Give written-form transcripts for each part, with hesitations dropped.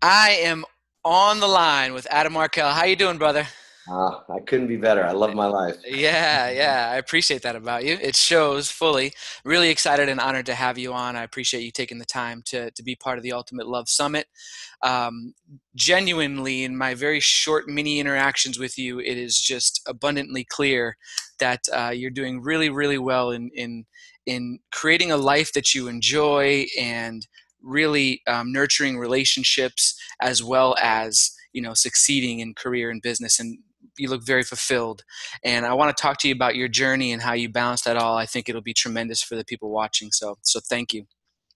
I am on the line with Adam Markel. How you doing, brother? I couldn't be better. I love my life. Yeah, I appreciate that about you. It shows fully. Really excited and honored to have you on. I appreciate you taking the time to be part of the Ultimate Love Summit. Um, Genuinely, in my very short mini interactions with you, it is just abundantly clear that you're doing really, really well in creating a life that you enjoy and really nurturing relationships as well as succeeding in career and business, and you look very fulfilled. And I want to talk to you about your journey and how you balance that all. I think it'll be tremendous for the people watching. So thank you.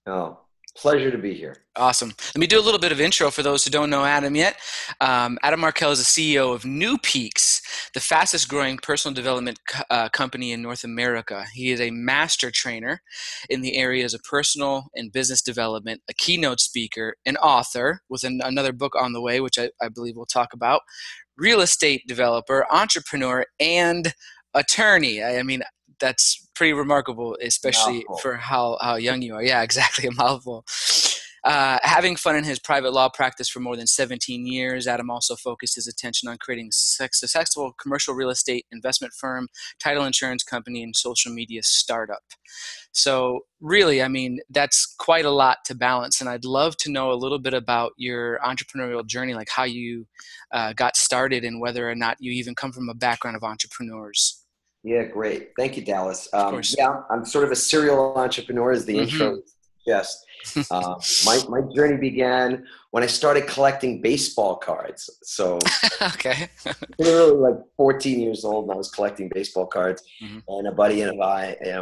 Oh, pleasure to be here. Awesome. Let me do a little bit of intro for those who don't know Adam yet. Adam Markel is the CEO of New Peaks, the fastest growing personal development company in North America. He is a master trainer in the areas of personal and business development, a keynote speaker, an author with another book on the way, which I believe we'll talk about, real estate developer, entrepreneur, and attorney. I mean, that's pretty remarkable, especially Mouthful. for how young you are. Yeah, exactly, a mouthful. Having fun in his private law practice for more than 17 years, Adam also focused his attention on creating successful commercial real estate investment firm, title insurance company, and social media startup. So, really, I mean, that's quite a lot to balance. And I'd love to know a little bit about your entrepreneurial journey, like how you got started and whether or not you even come from a background of entrepreneurs. Yeah, great. Thank you, Dallas. Of course. Yeah, I'm sort of a serial entrepreneur, as the intro Hmm. suggests. My journey began when I started collecting baseball cards. So Okay. literally like 14 years old, and I was collecting baseball cards. Hmm. And a buddy and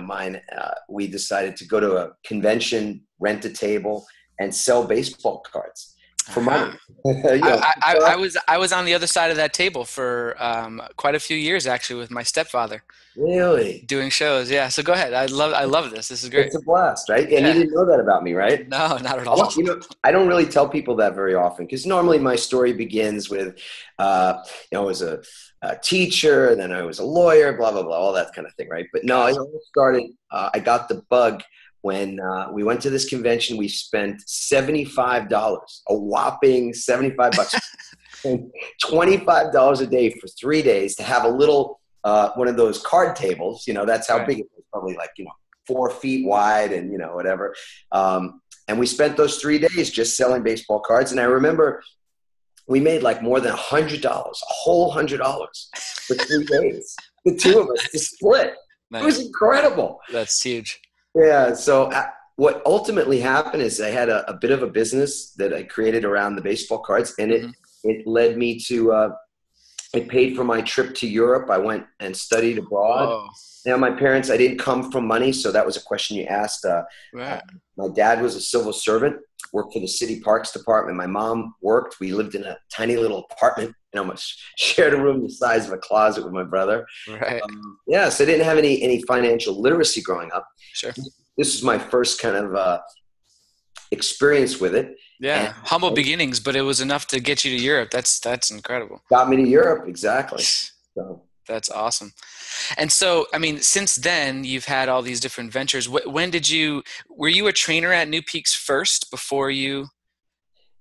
mine, we decided to go to a convention, rent a table, and sell baseball cards for money. Aha. You know, I was on the other side of that table for quite a few years actually with my stepfather really. doing shows. Yeah, so go ahead. I love this. This is great. It's a blast, right? And you Yeah. didn't know that about me, right? No, not at all. I don't really tell people that very often because normally my story begins with, I was a teacher, and then I was a lawyer, blah, blah, blah, all that kind of thing, right? But no, it Gotcha. all started, I got the bug when we went to this convention. We spent $75, a whopping 75 bucks, and $25 a day for 3 days to have a little one of those card tables. That's how Right. big it was, probably like 4 feet wide, and whatever. And we spent those 3 days just selling baseball cards. And I remember we made like more than $100, a whole $100 for 3 days. The two of us to split. It was Nice. incredible. That's huge. Yeah. So what ultimately happened is I had a bit of a business that I created around the baseball cards, and it Hmm. it led me to. It paid for my trip to Europe. I went and studied abroad. Whoa. Now, my parents, I didn't come from money, so that was a question you asked. Uh, Right. my dad was a civil servant, worked for the city parks department. My mom worked. We lived in a tiny little apartment, shared a room the size of a closet with my brother. Right. Yeah, so I didn't have any financial literacy growing up. Sure. This was my first kind of experience with it, and Yeah. Humble beginnings, but it was enough to get you to Europe. That's incredible. got me to Europe. Exactly. So. That's awesome. And so, I mean, since then, you've had all these different ventures. When were you a trainer at New Peaks first before you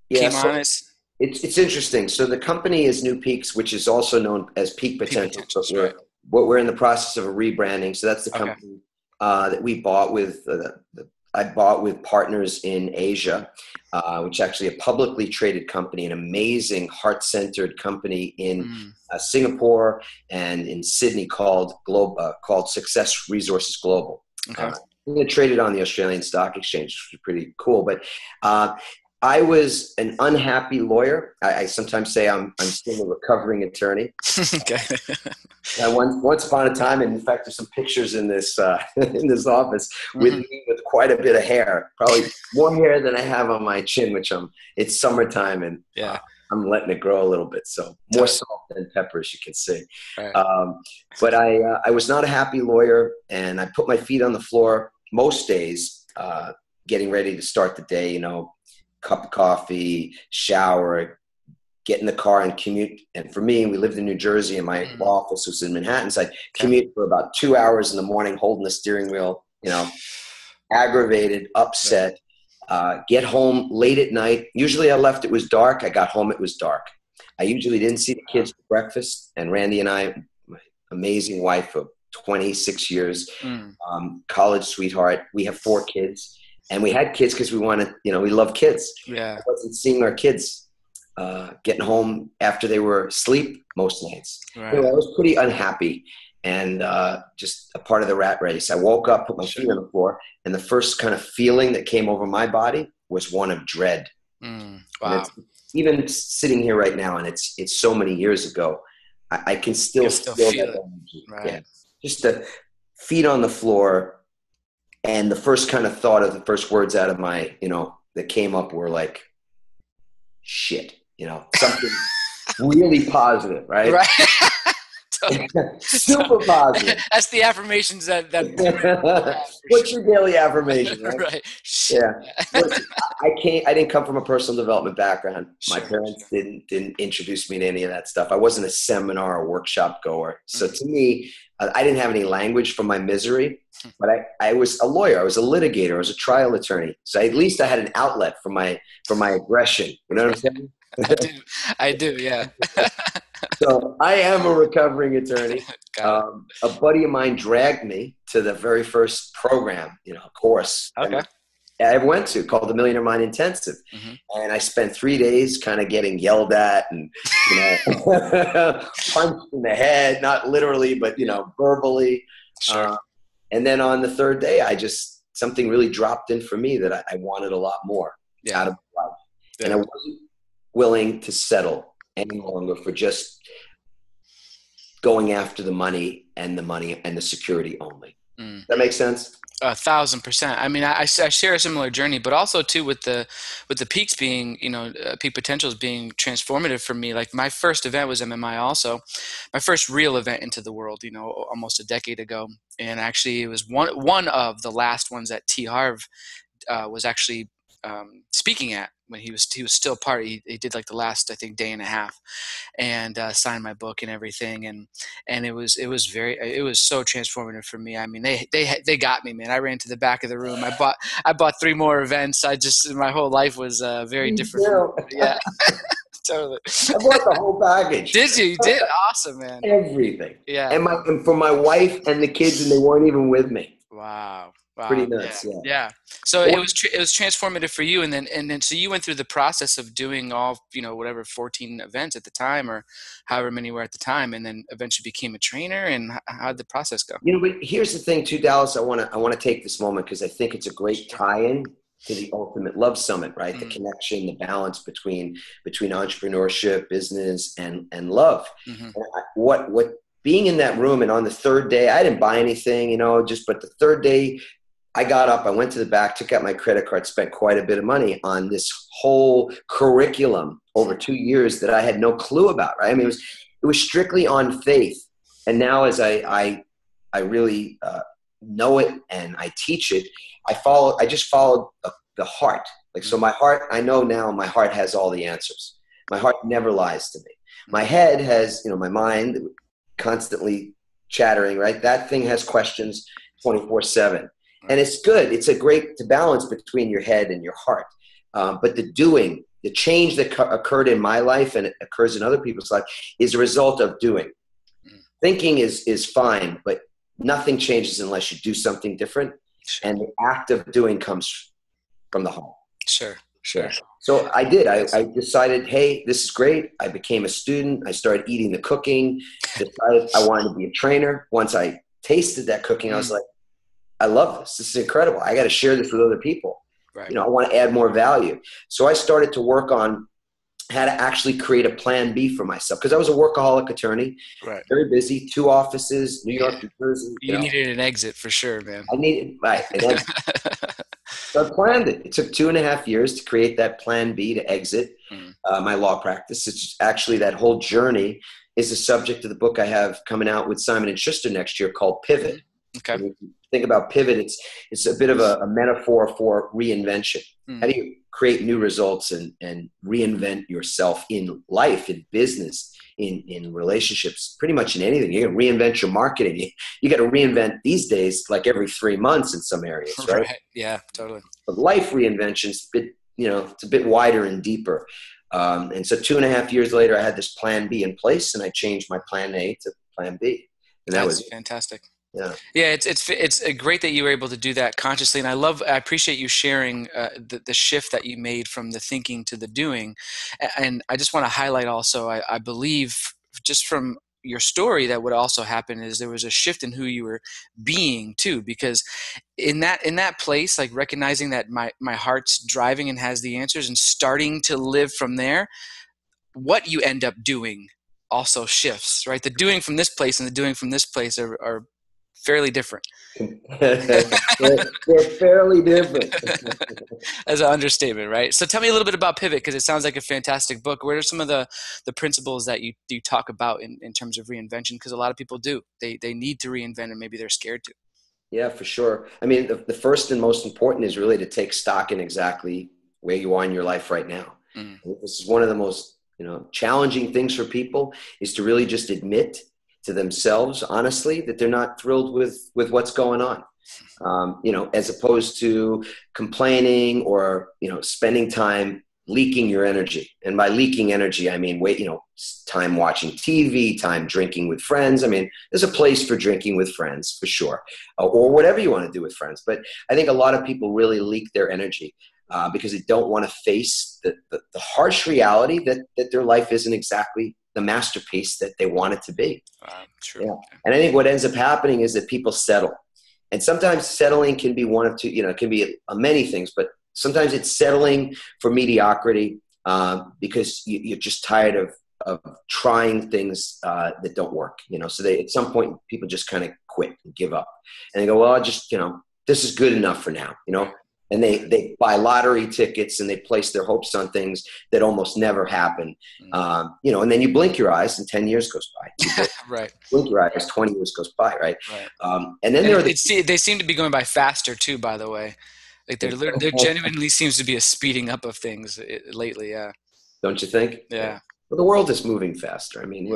Yeah, came so on as it's interesting. So the company is New Peaks, which is also known as Peak Peak Potential, but Potentials, right? we're in the process of a rebranding. So that's the Okay. company that we bought with. I bought with partners in Asia, which is actually a publicly traded company, an amazing heart-centered company in Mm, Singapore and in Sydney called Success Resources Global. okay. Uh, we traded on the Australian Stock Exchange, which was pretty cool. But I was an unhappy lawyer. I sometimes say I'm still a recovering attorney. Okay. Once upon a time, and in fact, there's some pictures in this in this office with Hmm. me with quite a bit of hair, probably more hair than I have on my chin, it's summertime, and Yeah. I'm letting it grow a little bit. So more Tough. salt than pepper, as you can see. Right. Um, but I was not a happy lawyer, and I put my feet on the floor most days, getting ready to start the day. Cup of coffee, shower, get in the car and commute. And for me, we lived in New Jersey and my Mm, law office was in Manhattan. So I'd okay. commute for about 2 hours in the morning, holding the steering wheel, aggravated, Right. upset. get home late at night. Usually I left, it was dark. I got home, it was dark. I usually didn't see the kids for breakfast. And Randy and I, my amazing wife of 26 years, college sweetheart, we have 4 kids. And we had kids because we wanted, we love kids. Yeah. I wasn't seeing our kids getting home after they were asleep most nights. Right. I was pretty unhappy and just a part of the rat race. I woke up, put my feet on the floor, and the first kind of feeling that came over my body was one of dread. Wow. Even sitting here right now, and it's so many years ago, I can still feel that energy. Right. Yeah. Just the feet on the floor. And the first kind of thought of the first words out of my, that came up were like, shit, something really positive, right? Right. Super positive. That's the affirmations that What's your daily affirmation, right? Right. Yeah. Listen, I didn't come from a personal development background. My parents didn't introduce me to any of that stuff. I wasn't a seminar or workshop goer. So to me, I didn't have any language for my misery, but I was a lawyer. I was a litigator. I was a trial attorney. So at least I had an outlet for my aggression. You know what I'm saying? I do. Yeah. So I am a recovering attorney. A buddy of mine dragged me to the very first program, course I went to, called the Millionaire Mind Intensive. And I spent 3 days kind of getting yelled at and, punched in the head, not literally, but, verbally. Sure. And then on the third day, something really dropped in for me that I wanted a lot more out of my life. Yeah. And I wasn't willing to settle any longer for just going after the money and the security only. Does that make sense? 1,000%. I mean, I share a similar journey, but also too with the peaks being, peak potentials being transformative for me. Like my first event was MMI, also my first real event into the world, almost a decade ago, and actually it was one of the last ones that T. Harv was actually speaking at when he was still part. He did like the last, I think, day and a half, and signed my book and everything, and it was so transformative for me. I mean, they got me, man. I ran to the back of the room. I bought 3 more events. My whole life was very different. Yeah. Totally. I bought the whole package. Did you? You did? Awesome, man. Everything. Yeah. And for my wife and the kids, and they weren't even with me. Wow. Pretty nuts. Yeah. So it was transformative for you, and then so you went through the process of doing all, whatever 14 events at the time, or however many were at the time, and then eventually became a trainer. And how did the process go? But here's the thing too, Dallas. I want to take this moment because I think it's a great tie-in to the Ultimate Love Summit, right? The connection, the balance between entrepreneurship, business, and love. And what being in that room, and on the third day, I didn't buy anything, but the third day, I got up, I went to the back, took out my credit card, spent quite a bit of money on this whole curriculum over 2 years that I had no clue about, right? I mean, it was strictly on faith. And now as I really know it and I teach it, I just followed the heart. Like, so my heart, I know now my heart has all the answers. My heart never lies to me. My head has, my mind constantly chattering, right? That thing has questions 24/7. And it's good. It's a great to balance between your head and your heart. But the change that occurred in my life and it occurs in other people's life is a result of doing. Thinking is fine, but nothing changes unless you do something different. And the act of doing comes from the heart. Sure. So I did. I decided, hey, this is great. I became a student. I started eating the cooking. Decided I wanted to be a trainer. Once I tasted that cooking, I was like, I love this. This is incredible. I got to share this with other people. Right. I want to add more value. So I started to work on how to actually create a plan B for myself, because I was a workaholic attorney, right? Very busy, 2 offices, New York, New Jersey. You needed an exit for sure, man. I needed an exit. So I planned it. It took 2.5 years to create that plan B to exit my law practice. It's actually, that whole journey is the subject of the book I have coming out with Simon & Schuster next year called Pivot. Okay. Think about pivot. It's a bit of a metaphor for reinvention. How do you create new results and reinvent yourself in life, in business, in relationships, pretty much in anything. You can reinvent your marketing. You got to reinvent these days, like every 3 months in some areas, right? Right. Yeah, totally. But life reinvention's it's a bit wider and deeper. And so 2.5 years later, I had this plan B in place, and I changed my plan A to plan B, and that was That's it. fantastic. Yeah. Yeah, it's great that you were able to do that consciously, and I appreciate you sharing the shift that you made from the thinking to the doing. And I just want to highlight also, I believe just from your story that what also happened is there was a shift in who you were being too, because in that place, like recognizing that my heart's driving and has the answers, and starting to live from there, what you end up doing also shifts, right? The doing from this place and the doing from this place are fairly different. They're fairly different. As an understatement, right? So tell me a little bit about Pivot, because it sounds like a fantastic book. What are some of the principles that you talk about in terms of reinvention? Because a lot of people do. They need to reinvent, and maybe they're scared to. Yeah, for sure. I mean, the first and most important is really to take stock in exactly where you are in your life right now. Mm. This is one of the most, challenging things for people, is to really just admit to themselves, honestly, that they're not thrilled with what's going on. As opposed to complaining or, spending time leaking your energy. And by leaking energy, I mean, time watching TV, time drinking with friends. I mean, there's a place for drinking with friends for sure, or whatever you want to do with friends. But I think a lot of people really leak their energy because they don't want to face the harsh reality that their life isn't exactly the masterpiece that they want it to be. True. Yeah. And I think what ends up happening is that people settle. And sometimes settling can be one of two, it can be many things, but sometimes it's settling for mediocrity because you're just tired of trying things that don't work, so at some point people just kind of quit and give up, and they go, well, I just, this is good enough for now, and they buy lottery tickets and they place their hopes on things that almost never happen. And then you blink your eyes and 10 years goes by. Right. Blink your eyes, 20 years goes by, right? Right. And then they seem to be going by faster too, by the way. Like there genuinely seems to be a speeding up of things lately. Yeah. Don't you think? Yeah. Well, the world is moving faster. I mean,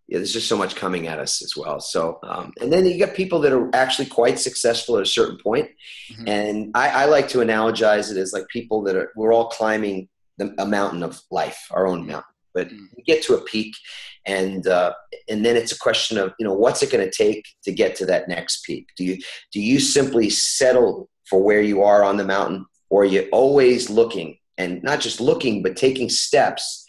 there's just so much coming at us as well. So, and then you get people that are actually quite successful at a certain point. Mm-hmm. And I like to analogize it as like people we're all climbing a mountain of life, our own mountain, but we get to a peak, and then it's a question of, what's it going to take to get to that next peak? Do you simply settle for where you are on the mountain, or are you always looking, and not just looking, but taking steps,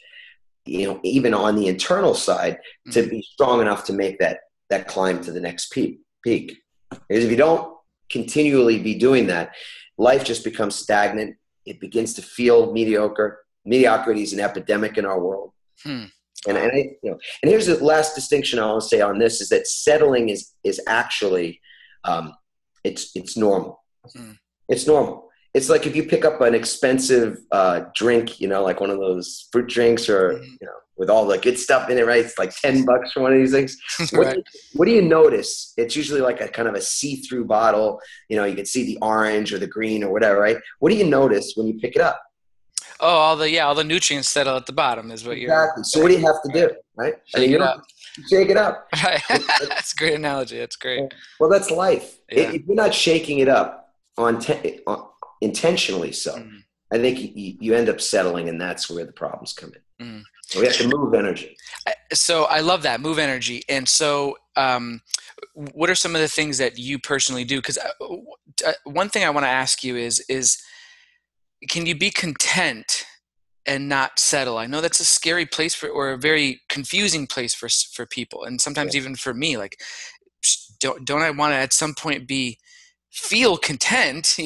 even on the internal side, to be strong enough to make that climb to the next peak? Because if you don't continually be doing that, life just becomes stagnant. It begins to feel mediocre. Mediocrity is an epidemic in our world. And here's the last distinction I want to say on this, is that settling is actually it's normal. It's normal. It's like if you pick up an expensive drink, like one of those fruit drinks, or with all the good stuff in it, right? It's like $10 for one of these things. Right. What do you notice? It's usually like a kind of a see-through bottle. You can see the orange or the green or whatever, right? What do you notice when you pick it up? Oh, all the nutrients settle at the bottom is what Exactly. So what do you have to do, right? Shake it up. Shake it up. Right. That's a great analogy. That's great. Well, that's life. Yeah. If you're not shaking it up intentionally, I think you end up settling, and that's where the problems come in. So we have to move energy. So I love that, move energy. And so what are some of the things that you personally do? Because one thing I want to ask you is can you be content and not settle? I know that's a scary place or a very confusing place for people, and sometimes even for me. Like, don't I want to at some point feel content,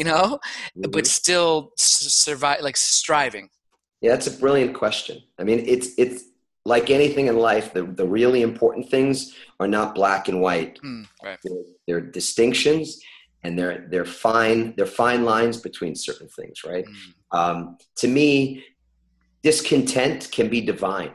but still survive, like striving? Yeah, that's a brilliant question. I mean, it's like anything in life. The really important things are not black and white. Right. They're distinctions. And they're fine lines between certain things, right? To me, discontent can be divine.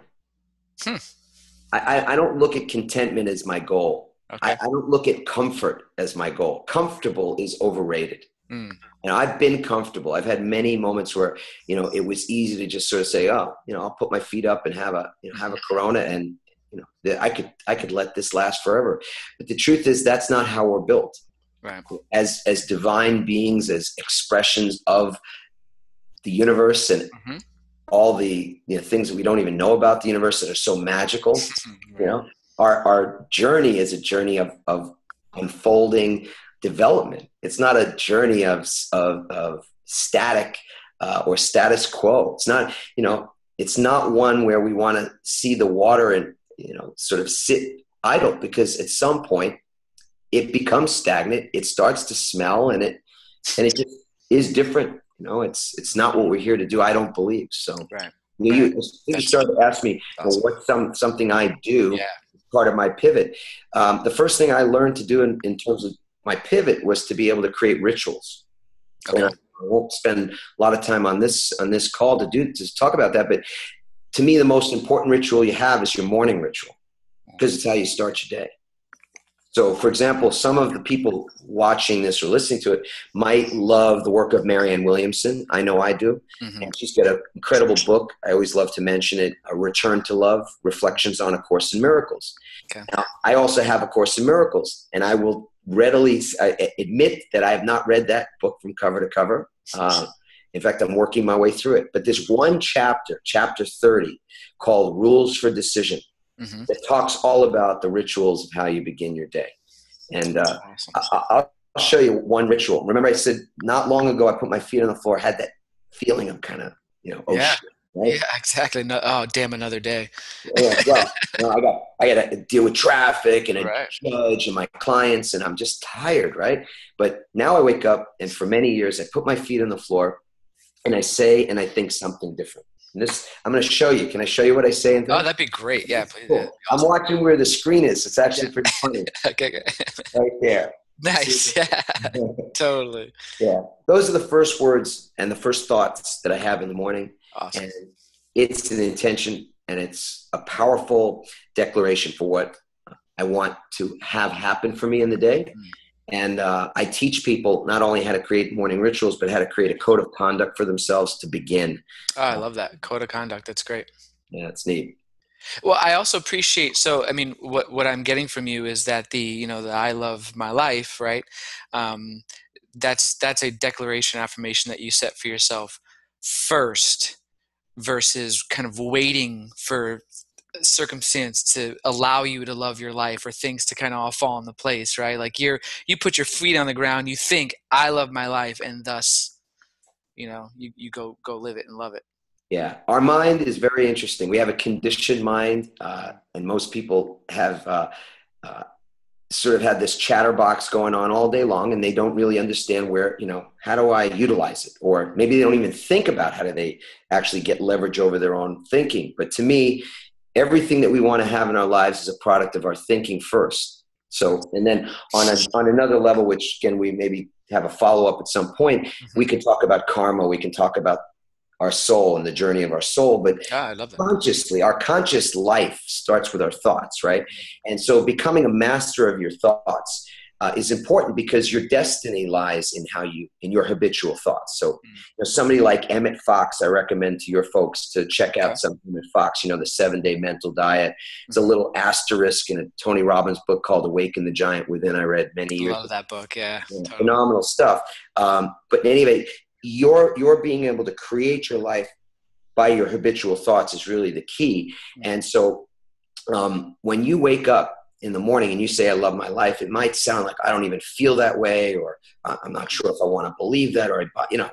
I don't look at contentment as my goal. Okay. I don't look at comfort as my goal. Comfortable is overrated. Mm. And I've been comfortable. I've had many moments where, it was easy to just sort of say, oh, I'll put my feet up and have a Corona, and, I could let this last forever. But the truth is that's not how we're built. Right. As divine beings, as expressions of the universe, and Mm-hmm. all the things that we don't even know about the universe that are so magical. Right. Our journey is a journey of unfolding development. It's not a journey of static or status quo. It's not, it's not one where we want to see the water and, sort of sit idle, because at some point it becomes stagnant. It starts to smell, and it just is different. It's not what we're here to do, I don't believe. So Right. you started to ask me, awesome. what's something I do, Yeah. part of my pivot. The first thing I learned to do in terms of my pivot was to be able to create rituals. Okay. And I won't spend a lot of time on this call to talk about that, but to me, the most important ritual you have is your morning ritual, because it's how you start your day. So, for example, some of the people watching this or listening to it might love the work of Marianne Williamson. I know I do. Mm-hmm. And she's got an incredible book. I always love to mention it, A Return to Love, Reflections on A Course in Miracles. Okay. Now, I also have A Course in Miracles, and I will readily admit that I have not read that book from cover to cover. In fact, I'm working my way through it. But there's one chapter 30, called Rules for Decision. Mm-hmm. That talks all about the rituals of how you begin your day. And Awesome. I'll show you one ritual. Remember I said not long ago, I put my feet on the floor, had that feeling of kind of, oh Yeah. shit, right? Yeah, exactly. No, oh, damn, another day. Yeah, well, I got to deal with traffic and a Right. judge and my clients, and I'm just tired, right? But now I wake up, and for many years, I put my feet on the floor, and I say and I think something different. And this, I'm going to show you. Can I show you what I say and think? Oh, that'd be great. Yeah, please. Cool. Yeah, I'm awesome. watching where the screen is. It's actually pretty funny. Okay. Right there. Nice. Yeah. Totally. Yeah. Those are the first words and the first thoughts that I have in the morning. Awesome. And it's an intention, and it's a powerful declaration for what I want to have happen for me in the day. And I teach people not only how to create morning rituals, but how to create a code of conduct for themselves to begin. Oh, I love that. Code of conduct. That's great. Yeah, it's neat. Well, I also appreciate, so, I mean, what I'm getting from you is that the I love my life, right? That's a declaration, affirmation that you set for yourself first, versus kind of waiting for circumstance to allow you to love your life, or things to kind of all fall into place, right? Like you put your feet on the ground, you think, I love my life, and thus, you go live it and love it. Yeah, our mind is very interesting. We have a conditioned mind, and most people have sort of had this chatterbox going on all day long, and they don't really understand where, how do I utilize it? Or maybe they don't even think about how do they actually get leverage over their own thinking. But to me, everything that we want to have in our lives is a product of our thinking first. So, and then on another level, which again, we maybe have a follow-up at some point, we can talk about karma. We can talk about our soul and the journey of our soul, but I love that. consciously, our conscious life starts with our thoughts, right? And so becoming a master of your thoughts is important, because your destiny lies in your habitual thoughts. So somebody like Emmett Fox, I recommend to your folks to check out some Emmett Fox, the 7-Day Mental Diet. It's a little asterisk in a Tony Robbins book called Awaken the Giant Within, I read many years ago. Love that book. Yeah. Totally. Phenomenal stuff. But anyway, your being able to create your life by your habitual thoughts is really the key. And so when you wake up in the morning and you say, I love my life, it might sound like I don't even feel that way, or I'm not sure if I want to believe that, or,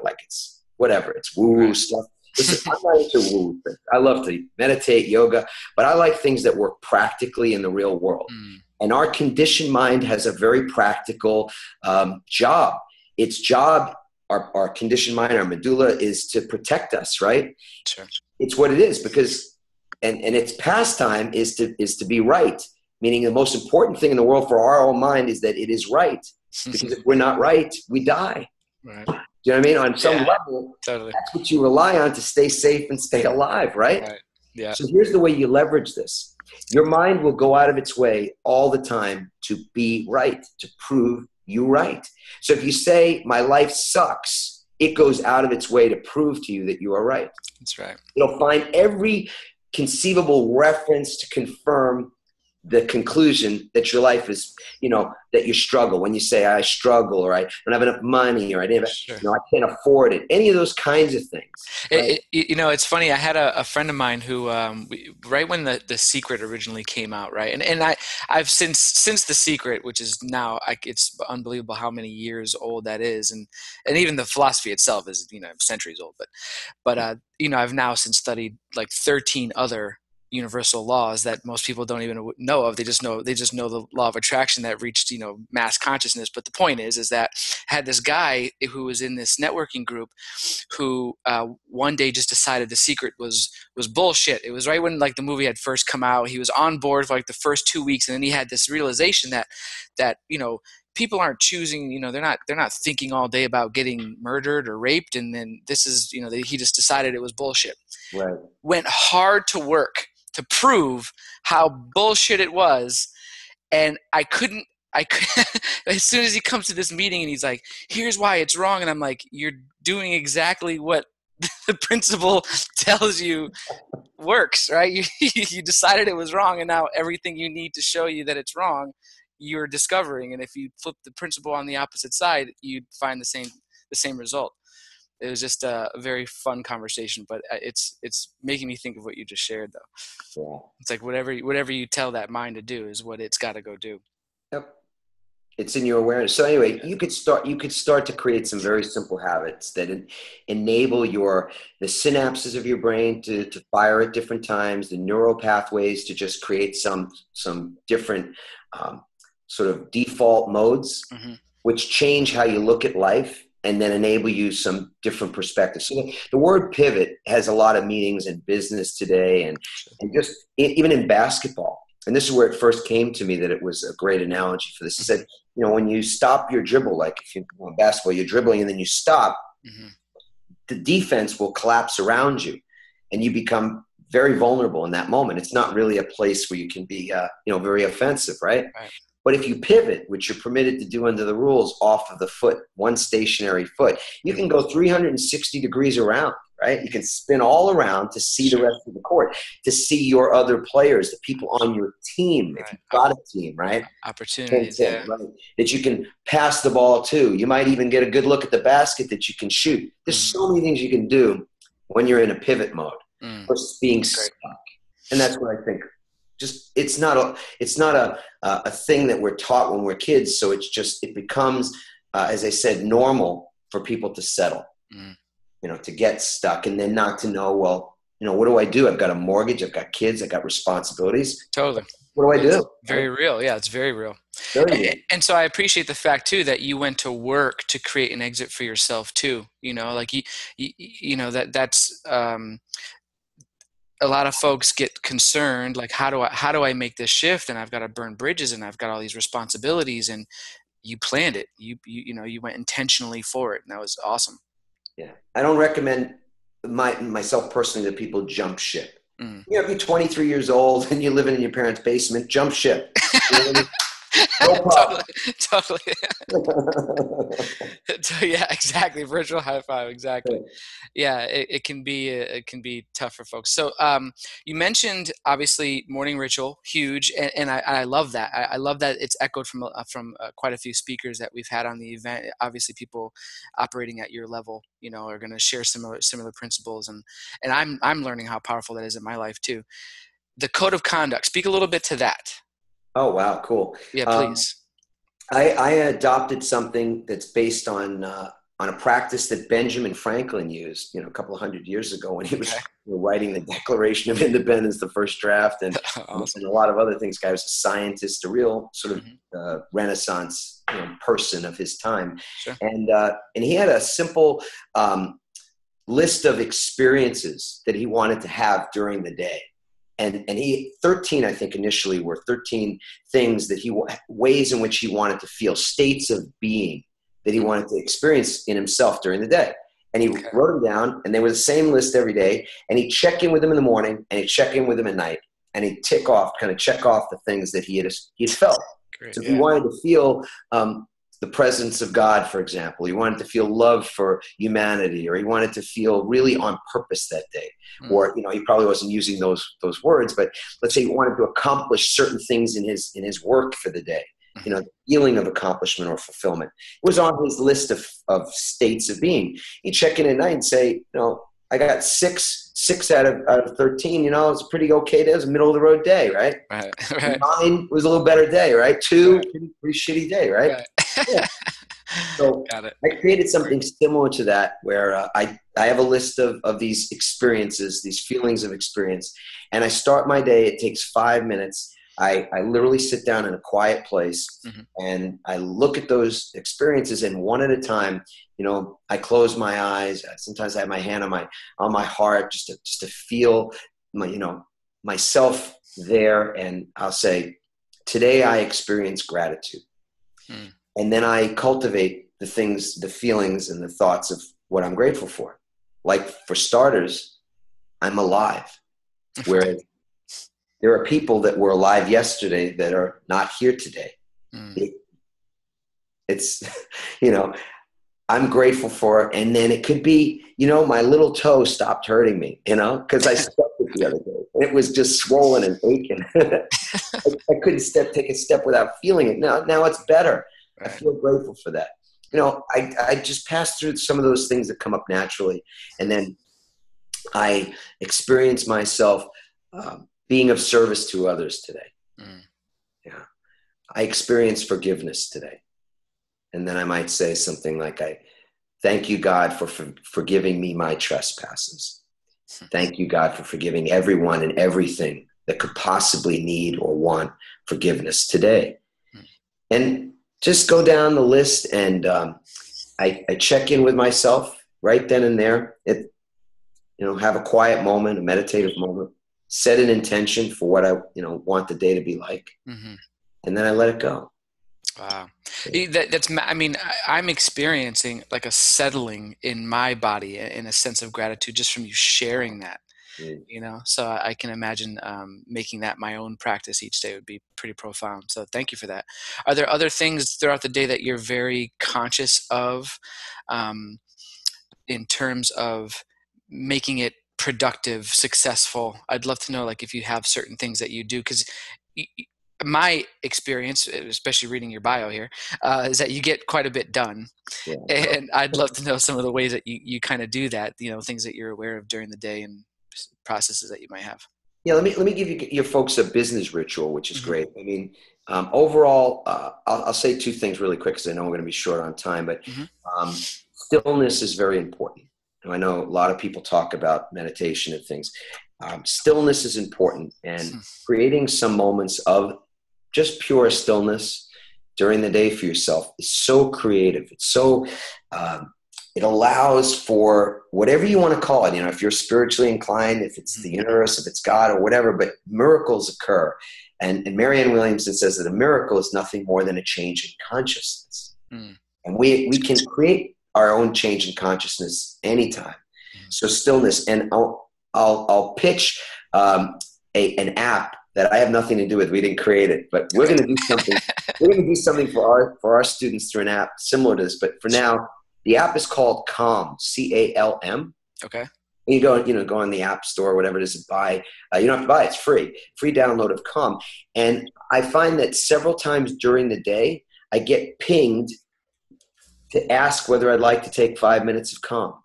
like it's whatever, it's woo-woo stuff. Listen, I'm not into woo. I love to meditate, yoga, but I like things that work practically in the real world. And our conditioned mind has a very practical job. Its job, our conditioned mind, our medulla, is to protect us, right? Sure. It's what it is, because, and its pastime is to be right. Meaning the most important thing in the world for our own mind is that it is right. Because if we're not right, we die. Right. Do you know what I mean? On some level, totally. That's what you rely on to stay safe and stay alive, right? Right. Yeah. So here's the way you leverage this. Your mind will go out of its way all the time to be right, to prove you right. So if you say my life sucks, it goes out of its way to prove to you that you are right. That's right. It'll find every conceivable reference to confirm the conclusion that your life is, that you struggle. When you say I struggle, or I don't have enough money, or Sure. I can't afford it. Any of those kinds of things. Right? It's funny. I had a friend of mine who, right when the Secret originally came out, right, and I've since the Secret, which is now, it's unbelievable how many years old that is, and even the philosophy itself is centuries old, but I've now since studied like 13 other universal laws that most people don't even know of. They just know the law of attraction that reached mass consciousness. But the point is that I had this guy who was in this networking group who one day just decided the Secret was bullshit. It was right when like the movie had first come out. He was on board for like the first 2 weeks, and then he had this realization that people aren't choosing, they're not thinking all day about getting murdered or raped, and then this is, he just decided it was bullshit. Right. Went hard to work to prove how bullshit it was, and I couldn't as soon as he comes to this meeting and he's like, here's why it's wrong, and I'm like, you're doing exactly what the principle tells you works, right? You decided it was wrong, and now everything you need to show you that it's wrong, you're discovering. And if you flip the principle on the opposite side, you'd find the same result. It was just a very fun conversation, but it's making me think of what you just shared, though. Yeah. It's like whatever you tell that mind to do is what it's got to go do. Yep. It's in your awareness. So anyway, you could start to create some very simple habits that enable the synapses of your brain to fire at different times, the neural pathways to just create some different sort of default modes, Mm-hmm. which change how you look at life and then enable you some different perspectives. So the word pivot has a lot of meanings in business today, and just even in basketball. And this is where it first came to me that it was a great analogy for this. It said, when you stop your dribble, like if you're in basketball, you're dribbling and then you stop, Mm-hmm. the defense will collapse around you and you become very vulnerable in that moment. It's not really a place where you can be, very offensive, right? Right. But if you pivot, which you're permitted to do under the rules, off of the foot, one stationary foot, you can go 360 degrees around, right? You can spin all around to see the rest of the court, to see your other players, the people on your team, Right. if you've got a team, right? Opportunities, yeah. Right? That you can pass the ball to. You might even get a good look at the basket that you can shoot. There's so many things you can do when you're in a pivot mode versus being stuck. And that's what I think. Just it's not a thing that we're taught when we're kids. So it becomes, as I said, normal for people to settle, to get stuck and then not to know, well, what do I do? I've got a mortgage, I've got kids, I've got responsibilities. Totally. What do I do? Very real. Yeah, it's very real. Very real. And so I appreciate the fact too that you went to work to create an exit for yourself too. Like that's a lot of folks get concerned, like how do I make this shift, and I've got to burn bridges and I've got all these responsibilities, and you planned it. You went intentionally for it, and that was awesome. Yeah. I don't recommend myself personally that people jump ship. If you're 23 years old and you're living in your parents' basement, jump ship. No problem. Totally. Yeah, exactly. Virtual high five. Exactly. Yeah, it can be tough for folks. So you mentioned obviously morning ritual, huge, and I love that. I love that it's echoed from quite a few speakers that we've had on the event. Obviously, people operating at your level, are going to share similar principles, and I'm learning how powerful that is in my life too. The code of conduct. Speak a little bit to that. Oh, wow. Cool. Yeah, please. I adopted something that's based on a practice that Benjamin Franklin used, a couple of 100 years ago when he was writing the Declaration of Independence, the first draft, and, Awesome. and a lot of other things. Guy was a scientist, a real sort of Renaissance person of his time. Sure. And he had a simple list of experiences that he wanted to have during the day. And 13, I think initially were 13 things that ways in which he wanted to feel, states of being that he wanted to experience in himself during the day. And he wrote them down, and they were the same list every day. And he'd check in with them in the morning, and he'd check in with them at night. And he'd check off the things that he had felt. Great. So if he wanted to feel the presence of God, for example. He wanted to feel love for humanity, or he wanted to feel really on purpose that day. Mm. Or, he probably wasn't using those words, but let's say he wanted to accomplish certain things in his work for the day. The feeling of accomplishment or fulfillment. It was on his list of states of being. He'd check in at night and say, I got six out of 13, it's a pretty okay day. It was a middle of the road day, right? Right. 9 was a little better day, right? 2, Right. pretty shitty day, right? Yeah. So Got it. I created something similar to that, where I have a list of these experiences, these feelings of experience, and I start my day. It takes 5 minutes. I literally sit down in a quiet place, and I look at those experiences, and one at a time, I close my eyes. Sometimes I have my hand on my heart, just to feel myself there. And I'll say, today I experience gratitude. And then I cultivate the things, the feelings, and the thoughts of what I'm grateful for. Like, for starters, I'm alive. Whereas there are people that were alive yesterday that are not here today. It's, I'm grateful for it. And then it could be, my little toe stopped hurting me, because I stepped it the other day. It was just swollen and aching. I couldn't take a step without feeling it. Now it's better. I feel grateful for that. I just pass through some of those things that come up naturally. And then I experience myself being of service to others today. Yeah. I experience forgiveness today. And then I might say something like, I thank you, God, for forgiving me my trespasses. Thank you, God, for forgiving everyone and everything that could possibly need or want forgiveness today. And just go down the list, and I check in with myself right then and there. Have a quiet moment, a meditative moment, set an intention for what I want the day to be like, and then I let it go. Wow. I'm experiencing like a settling in my body, in a sense of gratitude, just from you sharing that. So I can imagine making that my own practice each day would be pretty profound. So thank you for that. Are there other things throughout the day that you're very conscious of, in terms of making it productive, successful? I'd love to know, like, if you have certain things that you do, because my experience, especially reading your bio here, is that you get quite a bit done. Yeah. And I'd love to know some of the ways that you kind of do that, things that you're aware of during the day and processes that you might have. Yeah, let me give your folks a business ritual, which is great. I mean, overall, I'll say 2 things really quick, because I know we're going to be short on time, but stillness is very important. I know a lot of people talk about meditation and things. Stillness is important, and creating some moments of just pure stillness during the day for yourself is so creative. It's so, it allows for whatever you want to call it. If you're spiritually inclined, if it's the universe, if it's God or whatever, but miracles occur. And Marianne Williamson says that a miracle is nothing more than a change in consciousness. And we can create our own change in consciousness anytime. So stillness. And I'll pitch an app that I have nothing to do with. We didn't create it, but we're going to do something. We're going to do something for our students through an app similar to this. But for now, the app is called Calm, CALM. Okay. You go on the app store, whatever it is, and buy. You don't have to buy; it's free download of Calm. And I find that several times during the day, I get pinged to ask whether I'd like to take 5 minutes of Calm.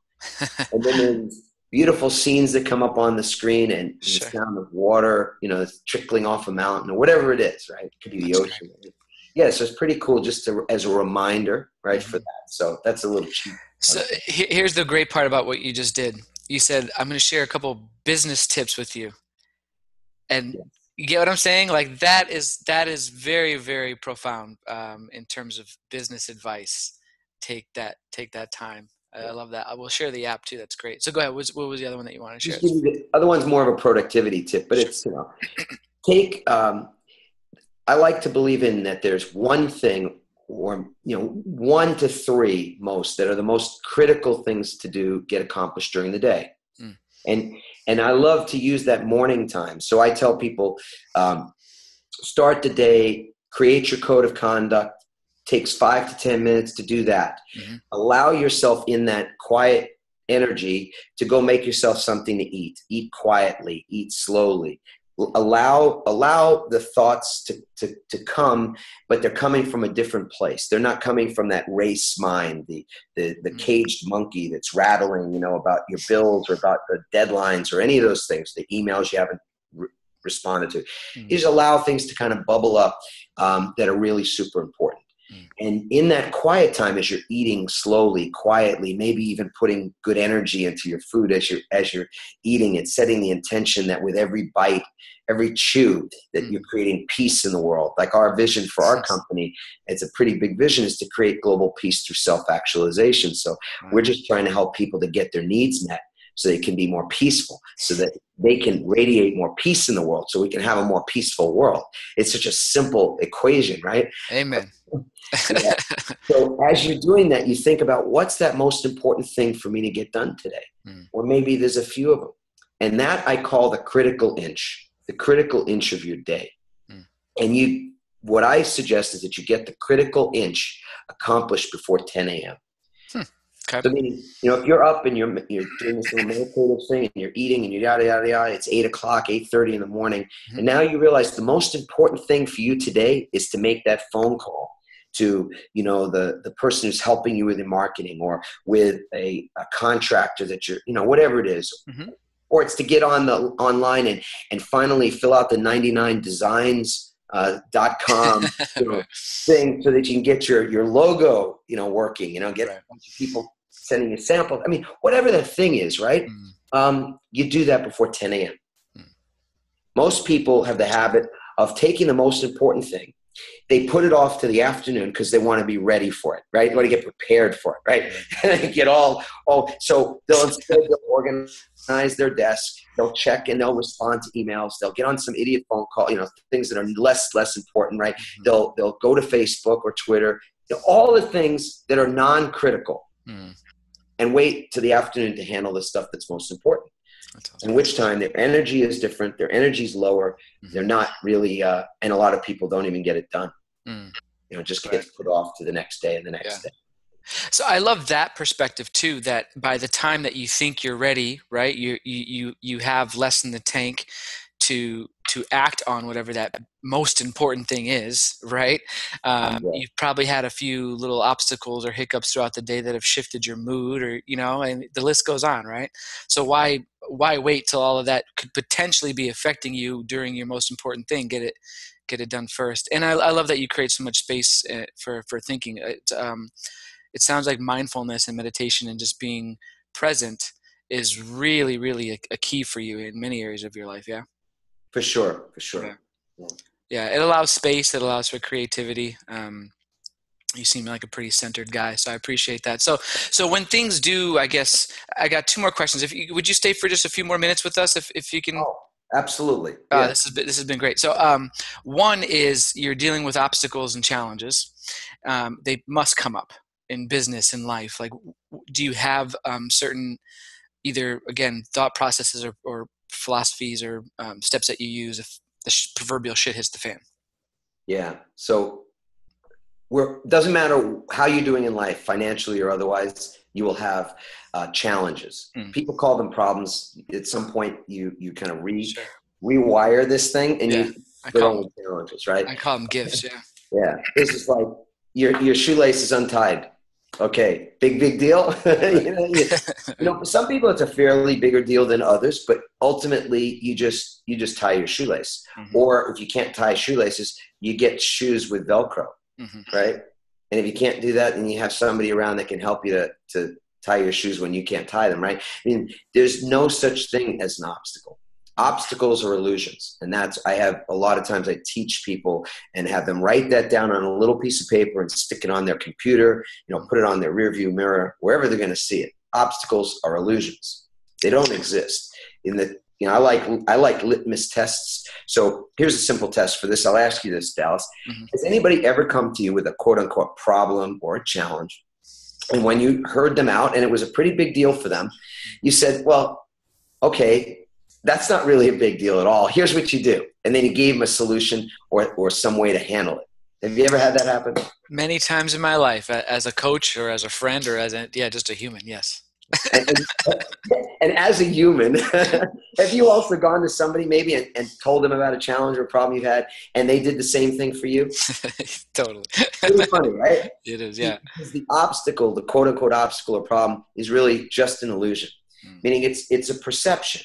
And then there's beautiful scenes that come up on the screen, and the sound of water, trickling off a mountain or whatever it is, right? It could be the ocean. Great. Yeah, so it's pretty cool just as a reminder, right, for that. So that's a little cheap. So here's the great part about what you just did. You said, I'm going to share a couple business tips with you. And you get what I'm saying? Like, that is very, very profound, in terms of business advice. Take that time. I love that. I will share the app too. That's great. So go ahead. What was the other one that you want to share? The other one's more of a productivity tip, but it's, take, I like to believe in that there's one thing, or 1 to 3 most, that are the most critical things to get accomplished during the day. And I love to use that morning time. So I tell people, start the day, create your code of conduct, takes 5 to 10 minutes to do that. Mm-hmm. Allow yourself in that quiet energy to go make yourself something to eat. Eat quietly, eat slowly. Allow the thoughts to come, but they're coming from a different place. They're not coming from that race mind, the caged monkey that's rattling, about your bills or about the deadlines or any of those things, the emails you haven't responded to. Mm-hmm. You just allow things to kind of bubble up that are really super important. And in that quiet time, as you're eating slowly, quietly, maybe even putting good energy into your food as you're eating it, setting the intention that with every bite, every chew, that you're creating peace in the world. Like our vision for our company, it's a pretty big vision, is to create global peace through self-actualization. So we're just trying to help people to get their needs met so they can be more peaceful, so that they can radiate more peace in the world, so we can have a more peaceful world. It's such a simple equation, right? Amen. Yeah. So as you're doing that, you think about, what's that most important thing for me to get done today? Or maybe there's a few of them. And that I call the critical inch of your day. And what I suggest is that you get the critical inch accomplished before 10 a.m. Okay. So meaning, if you're up and you're doing this little meditative thing and you're eating and you're yada, yada, yada, it's 8 o'clock, 8:30 in the morning. And now you realize the most important thing for you today is to make that phone call to, the person who's helping you with your marketing, or with a contractor that you're, whatever it is. Or it's to get online and finally fill out the 99designs.com thing, so that you can get your logo, working, get a bunch of people sending you samples. I mean, whatever that thing is, right? You do that before 10 a.m. Most people have the habit of taking the most important thing. They put it off to the afternoon because they want to be ready for it, right? They want to get prepared for it, right? And they get so they'll organize their desk, they'll check and they'll respond to emails, they'll get on some idiot phone call, things that are less important, right? They'll go to Facebook or Twitter, all the things that are non-critical, and wait to the afternoon to handle the stuff that's most important. In which time their energy is different, their energy is lower, they're not really, and a lot of people don't even get it done. Just gets put off to the next day and the next day. So I love that perspective too, that by the time that you think you're ready, right, you have less in the tank to act on whatever that most important thing is, right? You've probably had a few little obstacles or hiccups throughout the day that have shifted your mood, or and the list goes on, right? So why wait till all of that could potentially be affecting you during your most important thing? Get it done first. And I love that you create so much space for thinking. It sounds like mindfulness and meditation and just being present is really, really a key for you in many areas of your life. Yeah. For sure. Yeah, it allows space. It allows for creativity. You seem like a pretty centered guy, so I appreciate that. So when things do, I guess I got two more questions. Would you stay for just a few more minutes with us, if you can? Oh, absolutely. Yeah. This has been great. So one is, you're dealing with obstacles and challenges. They must come up in business and life. Like, do you have certain, either again, thought processes or philosophies or steps that you use if the proverbial shit hits the fan? Yeah. So doesn't matter how you're doing in life, financially or otherwise, you will have challenges. People call them problems. At some point, you kind of rewire this thing, and you put on challenges, right? I call them gifts. Yeah. Yeah. This is like your shoelace is untied. Okay, big deal. For some people it's a fairly bigger deal than others, but ultimately you just tie your shoelace. Or if you can't tie shoelaces, you get shoes with Velcro, right? And if you can't do that, then you have somebody around that can help you to tie your shoes when you can't tie them, right? I mean, there's no such thing as an obstacle. Obstacles are illusions. And I have a lot of times I teach people and have them write that down on a little piece of paper and stick it on their computer, put it on their rear view mirror, wherever they're going to see it. Obstacles are illusions. They don't exist. I like litmus tests. So here's a simple test for this. I'll ask you this, Dallas. Has anybody ever come to you with a quote unquote problem or a challenge? And when you heard them out and it was a pretty big deal for them, you said, well, okay, that's not really a big deal at all. Here's what you do. And then you gave them a solution or some way to handle it. Have you ever had that happen? Many times in my life, as a coach or as a friend or as just a human. Yes. And, and as a human, have you also gone to somebody maybe and told them about a challenge or a problem you've had, and they did the same thing for you? Totally. Really funny, right? It is. Yeah. Because the obstacle, the quote unquote obstacle or problem, is really just an illusion. Meaning it's a perception.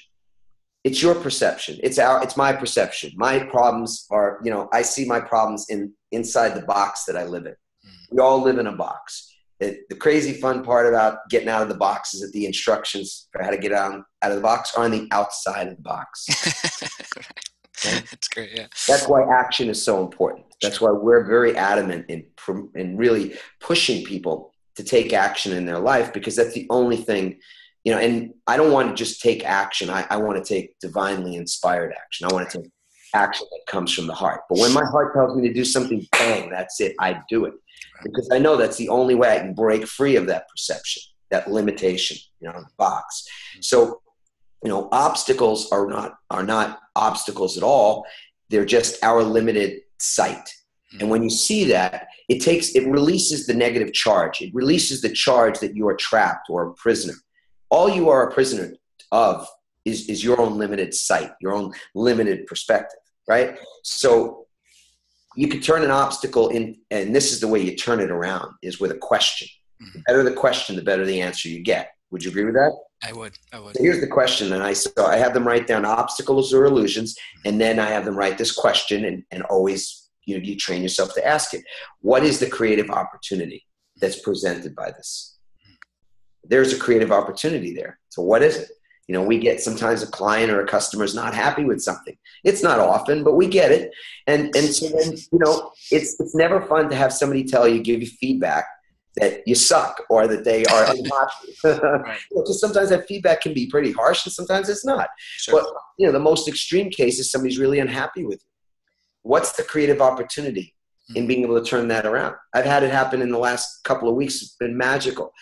It's your perception. It's my perception. My problems are, I see my problems inside the box that I live in. We all live in a box. The crazy fun part about getting out of the box is that the instructions for how to get out of the box are on the outside of the box. Right. That's great. Yeah. That's why action is so important. That's why we're very adamant in really pushing people to take action in their life, because that's the only thing, and I don't want to just take action. I want to take divinely inspired action. I want to take action that comes from the heart. But when my heart tells me to do something, bang, that's it. I do it. Because I know that's the only way I can break free of that perception, that limitation, the box. So, obstacles are not obstacles at all. They're just our limited sight. And when you see that, it releases the negative charge. It releases the charge that you are trapped or a prisoner. All you are a prisoner of is your own limited sight, your own limited perspective, right? So you could turn an obstacle in, and this is the way you turn it around, is with a question. The better the question, the better the answer you get. Would you agree with that? I would. So here's the question, and I have them write down obstacles or illusions, and then I have them write this question, and always you train yourself to ask it. What is the creative opportunity that's presented by this? There's a creative opportunity there. So what is it? We get sometimes a client or a customer is not happy with something. It's not often, but we get it. And so then, it's never fun to have somebody give you feedback that you suck or that they are unhappy. Right. Because sometimes that feedback can be pretty harsh and sometimes it's not. Sure. But, the most extreme case is somebody's really unhappy with you. What's the creative opportunity in being able to turn that around? I've had it happen in the last couple of weeks. It's been magical.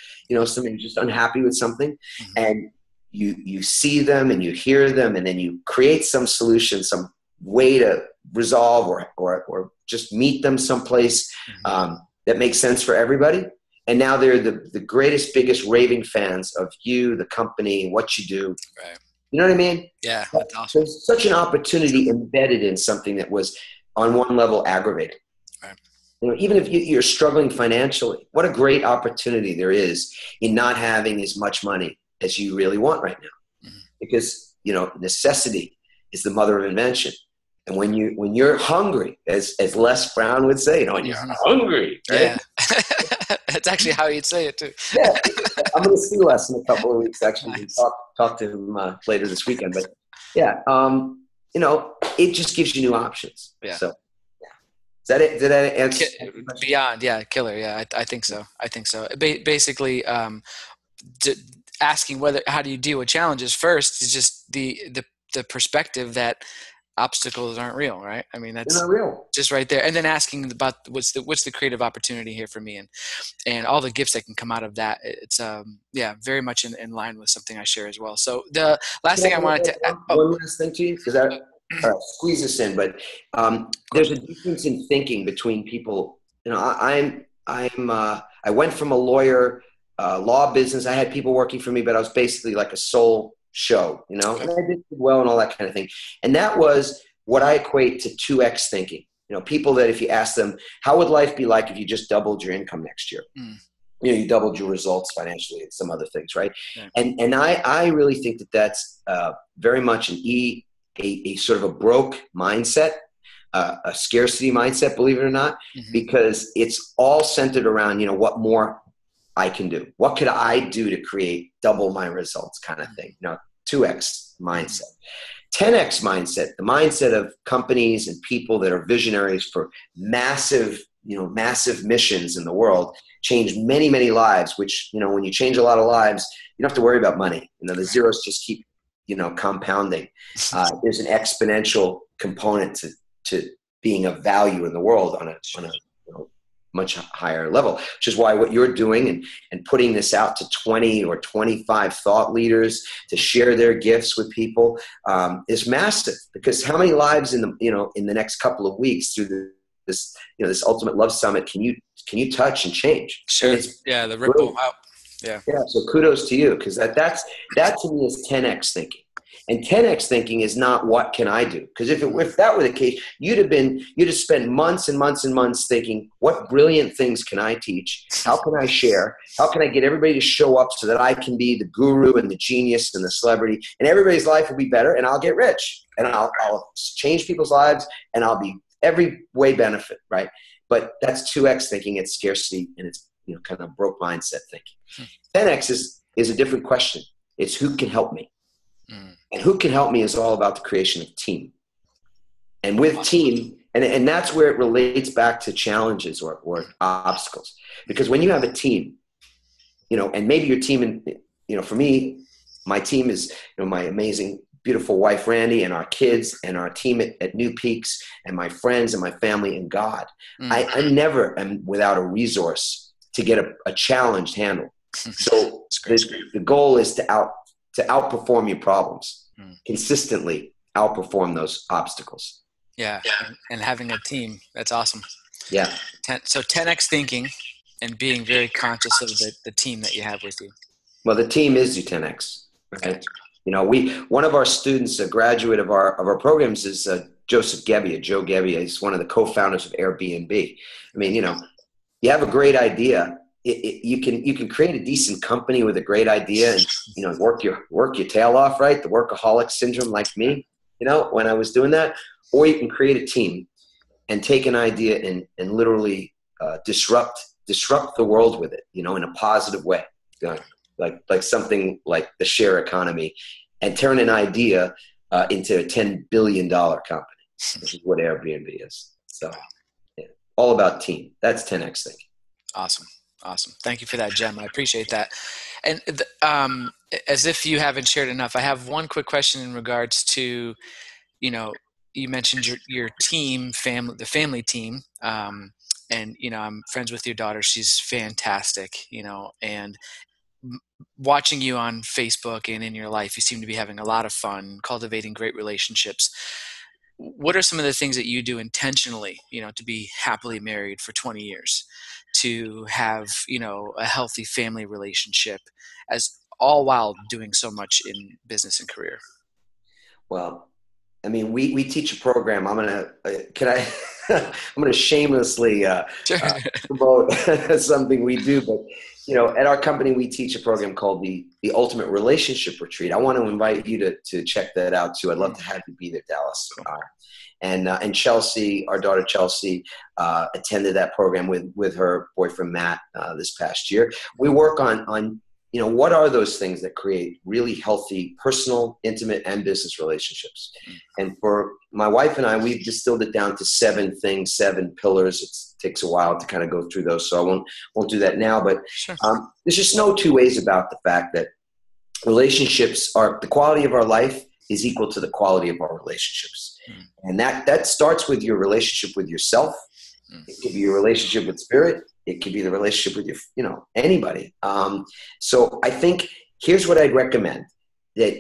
Somebody's just unhappy with something, and you see them and you hear them, and then you create some solution, some way to resolve or just meet them someplace that makes sense for everybody. And now they're the greatest, biggest raving fans of you, the company, what you do. Right. You know what I mean? Yeah, that's awesome. There's such an opportunity embedded in something that was on one level aggravating. Right. Even if you're struggling financially, what a great opportunity there is in not having as much money as you really want right now. Because, necessity is the mother of invention. And when you're hungry, as Les Brown would say, when you're hungry, right? Yeah. That's actually how he'd say it too. Yeah. I'm going to see Les in a couple of weeks, actually. Nice. Talk to him later this weekend. But yeah, it just gives you new options. Yeah. So is that it? Did I answer? Beyond, yeah, killer. Yeah, I think so. Basically, asking how do you deal with challenges first is just the perspective that obstacles aren't real, right? I mean, that's not real. Just right there. And then asking about what's the creative opportunity here for me, and all the gifts that can come out of that. It's very much in line with something I share as well. So the last thing I wanted to one last thing to you, because I squeeze this in, but there's a difference in thinking between people. I went from a lawyer, law business. I had people working for me, but I was basically like a sole show, and I did well and all that kind of thing. And that was what I equate to 2x thinking. People that if you ask them, how would life be like if you just doubled your income next year? You doubled your results financially and some other things, right? Yeah. And I really think that that's very much a sort of a broke mindset, a scarcity mindset, believe it or not, because it's all centered around, what more I can do. What could I do to create double my results kind of thing? 2x mindset. 10x mindset, the mindset of companies and people that are visionaries for massive missions in the world, change many, many lives, which, when you change a lot of lives, you don't have to worry about money. The zeros just keep, compounding. There's an exponential component to being of value in the world on a much higher level, which is why what you're doing and putting this out to 20 or 25 thought leaders to share their gifts with people is massive. Because how many lives in the next couple of weeks through this, this Ultimate Love Summit, can you touch and change? Sure. And it's Yeah. The ripple brilliant. out. Yeah. Yeah. So kudos to you, because that to me is 10x thinking. And 10x thinking is not what can I do? Because if that were the case, you'd have spent months and months and months thinking, what brilliant things can I teach? How can I share? How can I get everybody to show up so that I can be the guru and the genius and the celebrity, and everybody's life will be better, and I'll get rich, and I'll change people's lives, and I'll be every way benefit, right? But that's 2x thinking. It's scarcity, and it's kind of broke mindset thinking. 10x is a different question. It's who can help me. And who can help me is all about the creation of team. And with team, and that's where it relates back to challenges or obstacles. Because when you have a team, and maybe your team, for me, my team is, my amazing, beautiful wife, Randy, and our kids, and our team at New Peaks, and my friends and my family and God. I never am without a resource to get a challenge handled. So the goal is to outperform your problems, consistently outperform those obstacles. Yeah. And having a team, that's awesome. Yeah. So 10x thinking and being very conscious of the team that you have with you. Well, the team is your 10x. Right? One of our students, a graduate of our programs, is Joseph Gebbia. Joe Gebbia. He's one of the co-founders of Airbnb. I mean, you have a great idea. You can create a decent company with a great idea, and work your tail off, right? The workaholic syndrome, like me, when I was doing that. Or you can create a team and take an idea and literally disrupt the world with it, in a positive way, like something like the share economy, and turn an idea into a $10 billion company. This is what Airbnb is. So, all about team. That's 10x thinking. Awesome. Thank you for that, Jem. I appreciate that. And as if you haven't shared enough, I have one quick question in regards to, you mentioned your team, the family team. And, I'm friends with your daughter. She's fantastic, and watching you on Facebook and in your life, you seem to be having a lot of fun, cultivating great relationships. What are some of the things that you do intentionally, to be happily married for 20 years, to have, a healthy family relationship, as all while doing so much in business and career? Well, I mean, we teach a program. I'm gonna shamelessly promote something we do, but at our company we teach a program called the Ultimate Relationship Retreat. I want to invite you to check that out too. I'd love to have you be there, Dallas. And Chelsea, our daughter Chelsea, attended that program with her boyfriend Matt this past year. We work on what are those things that create really healthy personal, intimate, and business relationships. And for my wife and I, we've distilled it down to 7 things, 7 pillars. It takes a while to kind of go through those, so I won't do that now. But sure. There's just no two ways about the fact that relationships are the quality of our life is equal to the quality of our relationships. And that starts with your relationship with yourself. It could be your relationship with spirit. It could be the relationship with your, anybody. So I think here's what I'd recommend, that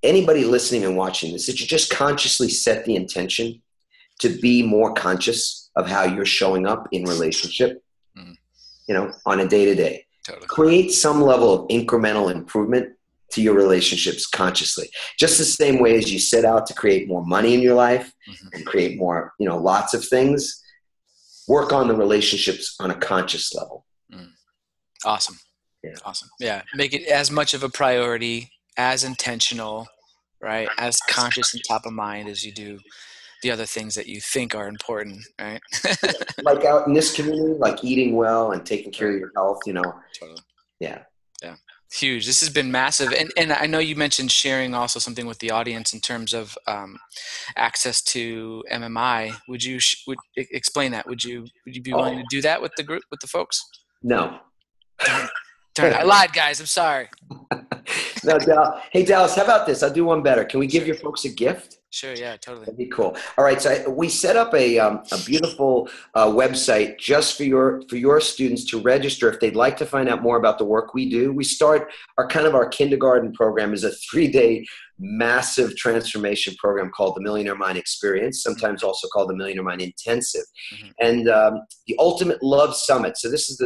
anybody listening and watching this, that you just consciously set the intention to be more conscious of how you're showing up in relationship, on a day-to-day. Totally. Create some level of incremental improvement to your relationships consciously. Just the same way as you set out to create more money in your life and create more, lots of things. Work on the relationships on a conscious level. Awesome. Yeah. Awesome. Yeah. Make it as much of a priority, as intentional, right? As conscious and top of mind as you do the other things that you think are important, right? Like out in this community, like eating well and taking care of your health, Totally. Yeah. Huge. This has been massive. And I know you mentioned sharing also something with the audience in terms of access to MMI. Would you explain that? Would you be willing to do that with the group, with the folks? No. Darn it. I lied, guys. I'm sorry. No, hey, Dallas, how about this? I'll do one better. Can we give your folks a gift? Sure. Yeah, totally. That'd be cool. All right. So we set up a beautiful website just for your students to register if they'd like to find out more about the work we do. We start our kindergarten program is a 3-day massive transformation program called the Millionaire Mind Experience, sometimes also called the Millionaire Mind Intensive, Mm-hmm. and the Ultimate Love Summit. So this is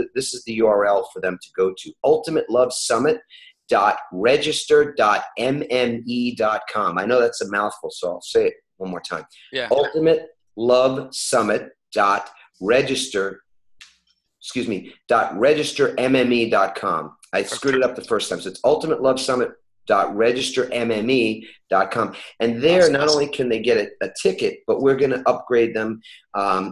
the URL for them to go to: ultimatelovesummit.register.mme.com. I know that's a mouthful, so I'll say it one more time: Yeah. Ultimate Love Summit register .registermme.com. I screwed it up the first time. So it's Ultimate Love Summit .registermme.com. And there, Awesome. not only can they get a ticket, but we're going to upgrade them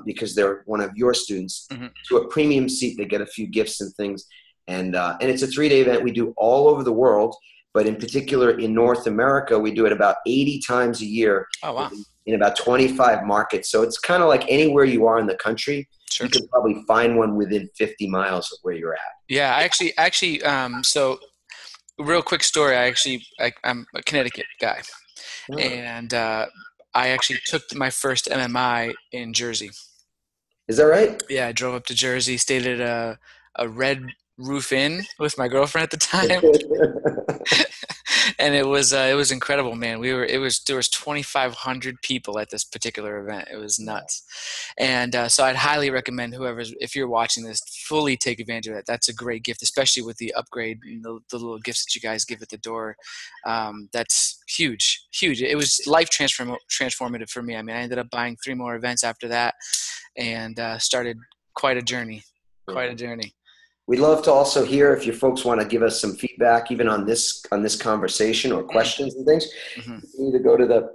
because they're one of your students Mm-hmm. to a premium seat. They get a few gifts and things. And it's a 3-day event we do all over the world, but in particular in North America, we do it about 80 times a year Oh, wow. in about 25 markets. So it's kind of like anywhere you are in the country, Sure. you can probably find one within 50 miles of where you're at. Yeah, I actually, so real quick story. I'm a Connecticut guy, Oh. and I actually took my first MMI in Jersey. Is that right? Yeah, I drove up to Jersey, stayed at a Red Roof Inn with my girlfriend at the time, and it was incredible, man. There was 2,500 people at this particular event. It was nuts, and so I'd highly recommend if you're watching this, fully take advantage of that. That's a great gift, especially with the upgrade and the little gifts that you guys give at the door. That's huge, huge. It was transformative for me. I mean, I ended up buying 3 more events after that, and started quite a journey. Quite a journey. We'd love to also hear if you folks want to give us some feedback, even on this conversation or questions and things. Mm-hmm. You can either go to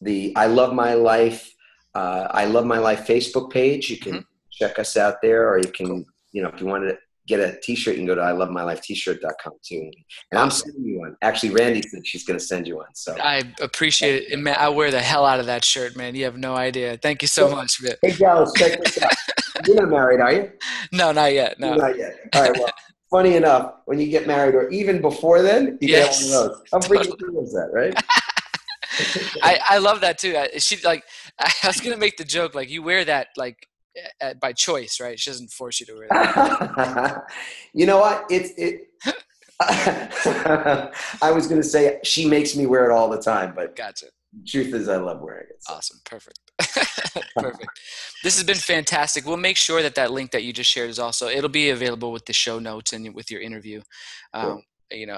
the I Love My Life Facebook page. You can check us out there, or you can, if you want to get a T-shirt, you can go to ilovemylifet-shirt.com too. And I'm sending you one. Actually, Randy said she's going to send you one. So I appreciate it. And man, I wear the hell out of that shirt, man. You have no idea. Thank you so much, man. Hey, Dallas, check this out. You're not married, are you? No, not yet. No. Not yet. All right. Well, funny enough, when you get married, or even before then, you get one of those. How freaking cool is that, right? I love that too. I was gonna make the joke, like, you wear that like by choice, right? She doesn't force you to wear that. You know what? I was going to say she makes me wear it all the time, but Gotcha. the truth is I love wearing it. So. Awesome. Perfect. Perfect. This has been fantastic. We'll make sure that link that you just shared it'll be available with the show notes and with your interview. Cool.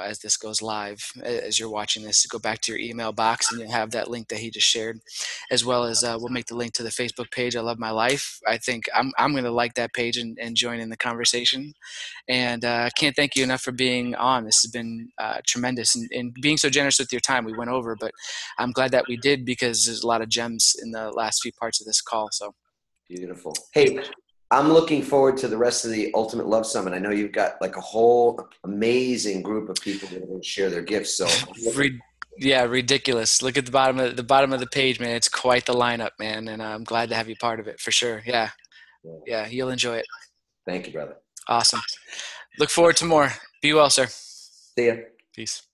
As this goes live, as you're watching this, go back to your email box and you'll have that link that he just shared, as well as we'll make the link to the Facebook page. I Love My Life. I think I'm going to like that page and join in the conversation. And I can't thank you enough for being on. This has been tremendous and being so generous with your time. We went over, but I'm glad that we did, because there's a lot of gems in the last few parts of this call. So beautiful. Hey, I'm looking forward to the rest of the Ultimate Love Summit. I know you've got like a whole amazing group of people that are going to share their gifts. So yeah, ridiculous. Look at the bottom of the page, man. It's quite the lineup, man, and I'm glad to have you part of it for sure. Yeah, you'll enjoy it. Thank you, brother. Awesome. Look forward to more. Be well, sir. See ya. Peace.